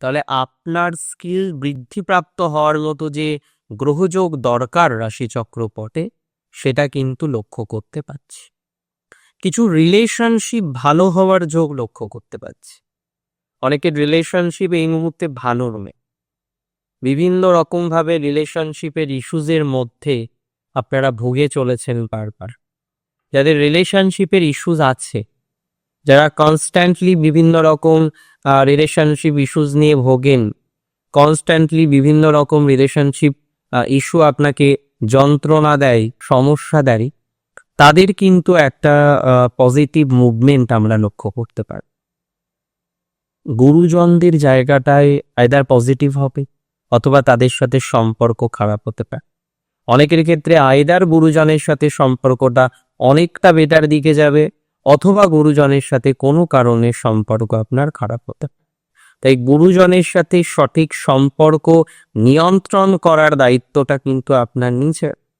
তাহলে আপনার স্কিল বৃদ্ধিপ্রাপ্ত হওয়ার মতো যে গ্রহযোগ দরকার রাশিচক্রপটে, সেটা কিন্তু লক্ষ্য করতে পারছি। কিছু রিলেশনশিপ ভালো হওয়ার যোগ লক্ষ্য করতে পারছি। অনেকের রিলেশনশিপ এই মুহূর্তে ভালো নয়, বিভিন্ন রকম ভাবে রিলেশনশিপের ইস্যুজের মধ্যে আপনারা ভুগে চলেছেন বারবার। যাদের রিলেশনশিপের ইস্যুজ আছে, যারা কনস্ট্যান্টলি বিভিন্ন রকম রিলেশনশিপ ইস্যুজ নিয়ে ভোগেন, কনস্ট্যান্টলি বিভিন্ন রকম রিলেশনশিপ ইস্যু আপনাকে যন্ত্রণা দেয়, সমস্যা দেয়, তাদের কিন্তু একটা পজিটিভ মুভমেন্ট আমরা লক্ষ্য করতে পারি। গুরুজনদের জায়গাটায় আইদার পজিটিভ হবে অথবা তাদের সাথে সম্পর্ক খারাপ হতে পারে। অনেকের ক্ষেত্রে আইদার গুরুজনের সাথে সম্পর্কটা অনেকটা বেটার দিকে যাবে, অথবা গুরুজনের সাথে কোনো কারণে সম্পর্ক আপনার খারাপ হতে পারে। তাই গুরুজনের সাথে সঠিক সম্পর্ক নিয়ন্ত্রণ করার দায়িত্বটা কিন্তু আপনার নিচে।